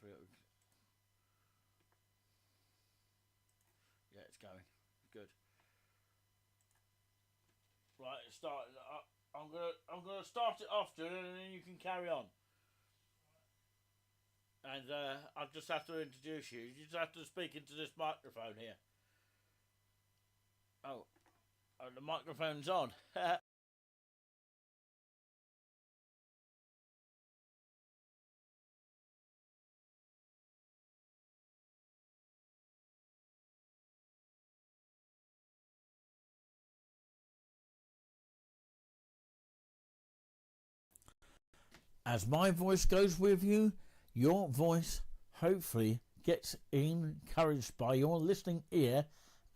hopefully yeah, it's going good. Right, it's starting. I'm gonna start it off, Julian, and then you can carry on. And I'll just have to introduce you. You just have to speak into this microphone here. Oh, the microphone's on. As my voice goes with you, your voice hopefully gets encouraged by your listening ear,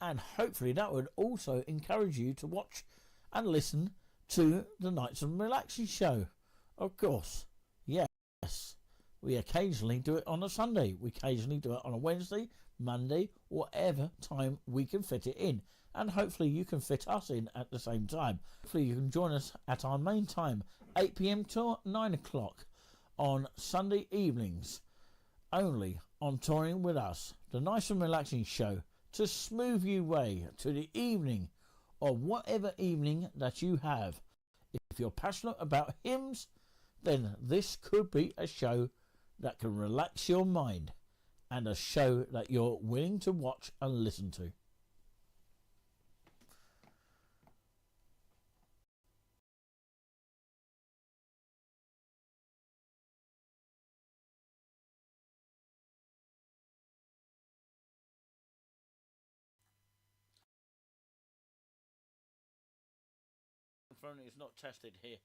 and hopefully that would also encourage you to watch and listen to the Nights and Relaxing show. Of course, yes, we occasionally do it on a Sunday, we occasionally do it on a Wednesday, Monday, whatever time we can fit it in. And hopefully you can fit us in at the same time. Hopefully you can join us at our main time, 8 p.m. to 9 o'clock on Sunday evenings, only on Touring With Us, the Nice and Relaxing show, to smooth you way to the evening, or whatever evening that you have. If you're passionate about hymns, then this could be a show that can relax your mind, and a show that you're willing to watch and listen to. Phone is not tested here.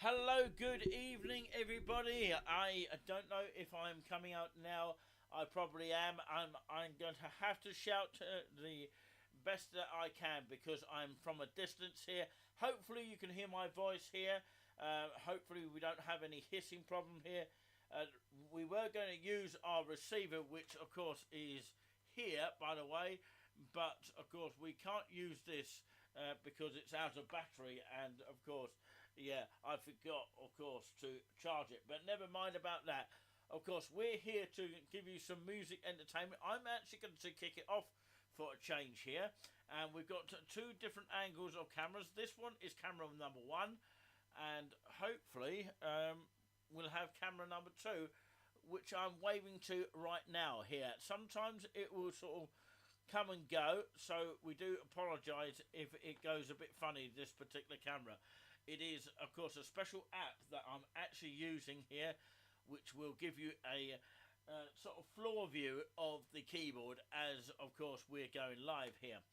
Hello, good evening, everybody. I don't know if I'm coming out now. I probably am. I'm going to have to shout the best that I can because I'm from a distance here. Hopefully, you can hear my voice here. Hopefully, we don't have any hissing problem here. We were going to use our receiver, which of course is here, by the way, but of course we can't use this because it's out of battery, and of course, yeah, I forgot, of course, to charge it. But never mind about that. Of course, we're here to give you some music entertainment. I'm actually going to kick it off for a change here, and we've got two different angles of cameras. This one is camera number one, and hopefully we'll have camera number two, which I'm waving to right now here. Sometimes it will sort of come and go, so we do apologise if it goes a bit funny, this particular camera. It is, of course, a special app that I'm actually using here, which will give you a sort of floor view of the keyboard as, of course, we're going live here.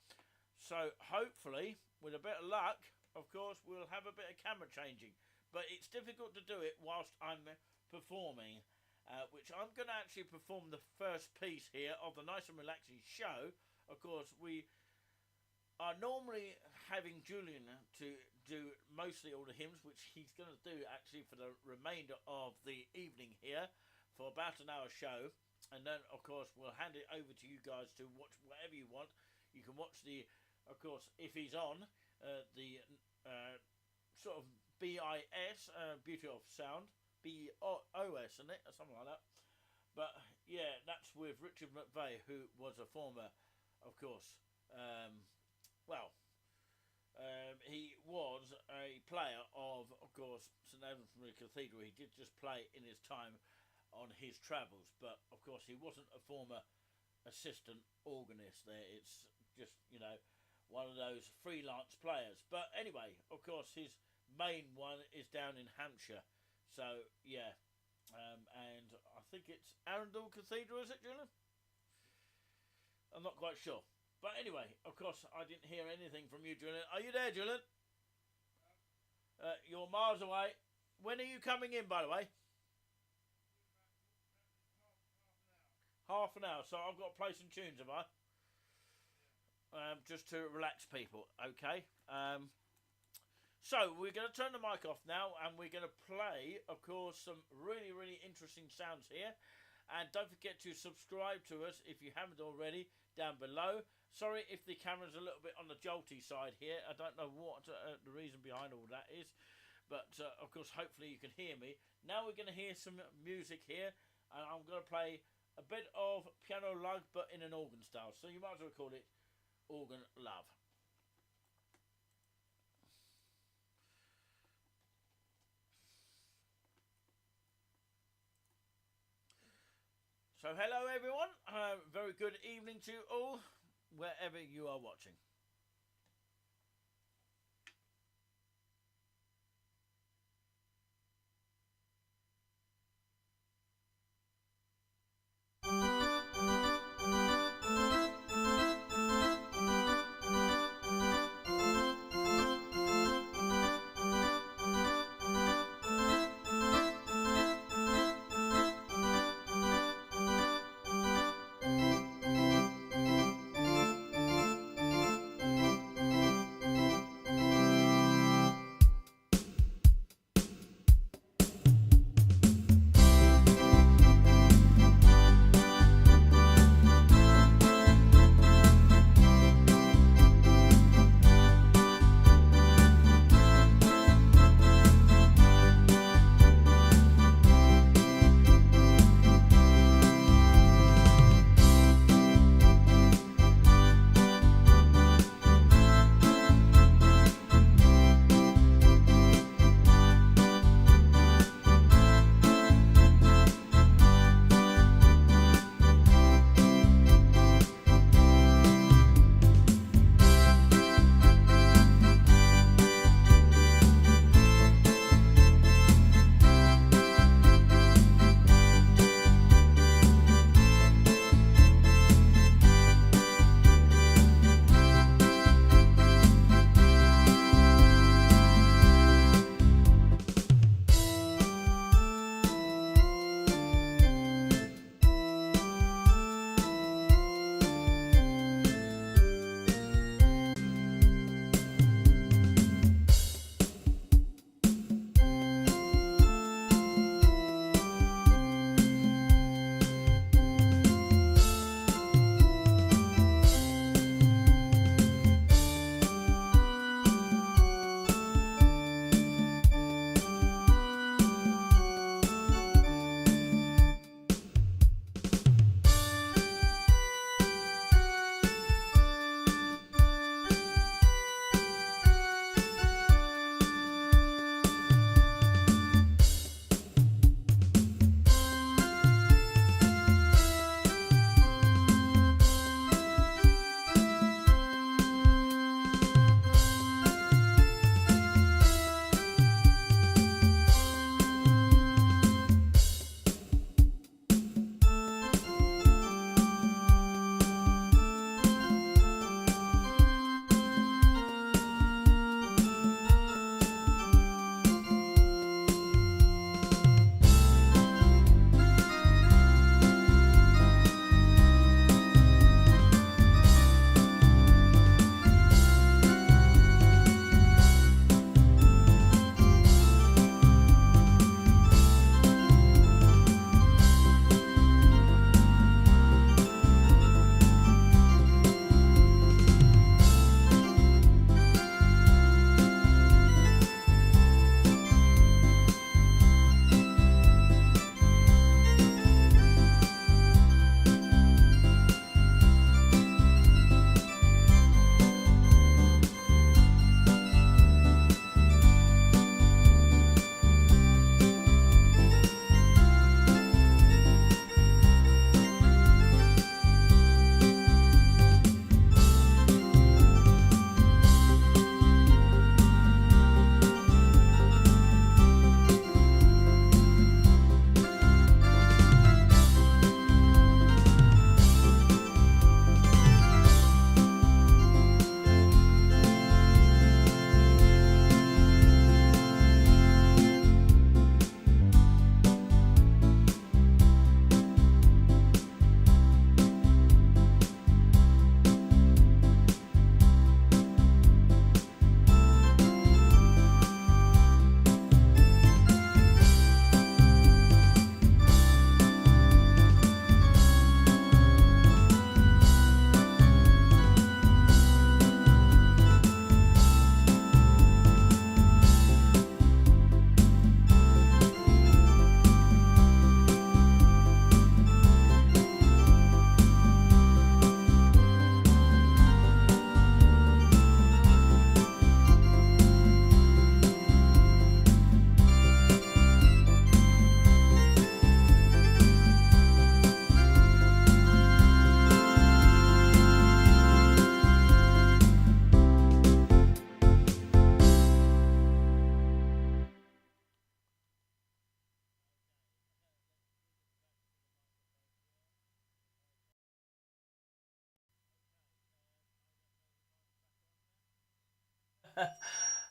So hopefully, with a bit of luck, of course, we'll have a bit of camera changing. But it's difficult to do it whilst I'm performing, which I'm going to actually perform the first piece here of the Nice and Relaxing show. Of course, we are normally having Julian to do mostly all the hymns, which he's going to do actually for the remainder of the evening here for about an hour show. And then, of course, we'll hand it over to you guys to watch whatever you want. You can watch the, of course, if he's on, the sort of BIS, Beauty of Sound, BOS, isn't it? Or something like that. But, yeah, that's with Richard McVeigh, who was a former, of course, well, he was a player of course, St Edmund's Cathedral. He did just play in his time on his travels, but of course he wasn't a former assistant organist there. It's just, you know, one of those freelance players. But anyway, of course, his main one is down in Hampshire. So, yeah. And I think it's Arundel Cathedral, is it, Julian? I'm not quite sure. But anyway, of course, I didn't hear anything from you, Julian. Are you there, Julian? You're miles away. When are you coming in, by the way? Half an hour. So I've got to play some tunes, have I? Just to relax people, okay? So we're going to turn the mic off now, and we're going to play, of course, some really, really interesting sounds here. And don't forget to subscribe to us if you haven't already down below. Sorry if the camera's a little bit on the jolty side here. I don't know what the reason behind all that is. But, of course, hopefully you can hear me. Now we're going to hear some music here. and I'm going to play a bit of Piano Lug, but in an organ style. So you might as well call it Organ Love. So hello everyone, very good evening to you all, wherever you are watching.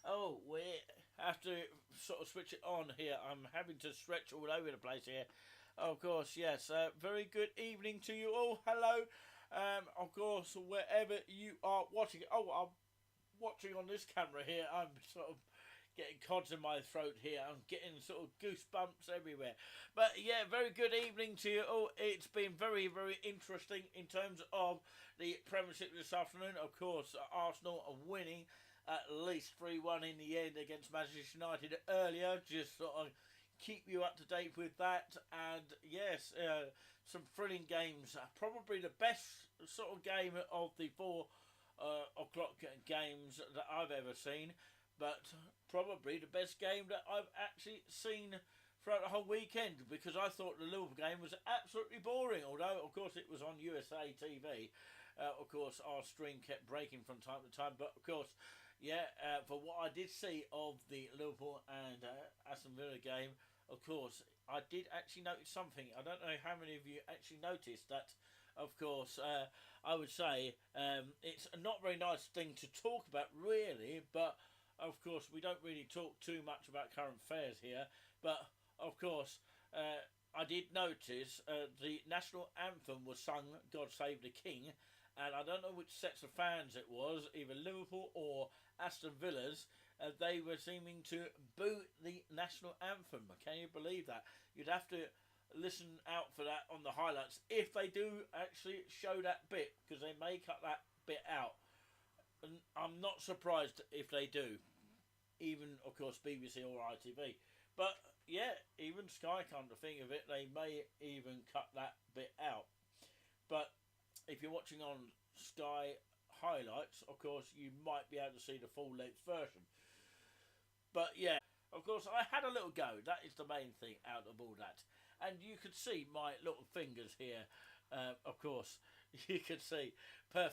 Oh, we have to sort of switch it on here. I'm having to stretch all over the place here. Of course, yes. Very good evening to you all. Hello. Of course, wherever you are watching. Oh, I'm watching on this camera here. I'm sort of getting cods in my throat here. I'm getting sort of goosebumps everywhere. But yeah, very good evening to you all. It's been very, very interesting in terms of the Premiership this afternoon. Of course, Arsenal are winning at least 3-1 in the end against Manchester United earlier. Just sort of keep you up to date with that. And yes, some thrilling games. Probably the best sort of game of the 4 o'clock games that I've ever seen, but probably the best game that I've actually seen throughout the whole weekend, because I thought the Liverpool game was absolutely boring, although of course it was on USA TV. Of course our stream kept breaking from time to time, but of course, yeah, for what I did see of the Liverpool and Aston Villa game, of course I did actually notice something. I don't know how many of you actually noticed that. Of course, I would say it's a not very nice thing to talk about, really, but of course we don't really talk too much about current affairs here. But of course, I did notice the national anthem was sung, God Save the King, and I don't know which sets of fans it was, either Liverpool or Aston Villa's. They were seeming to boo the national anthem. Can you believe that? You'd have to listen out for that on the highlights if they do actually show that bit, because they may cut that bit out, and I'm not surprised if they do, even of course BBC or ITV. But yeah, even Sky, come to think of it, they may even cut that bit out. But if you're watching on Sky highlights, of course you might be able to see the full length version. But yeah, of course I had a little go. That is the main thing out of all that. And you could see my little fingers here. Of course, you could see perfect.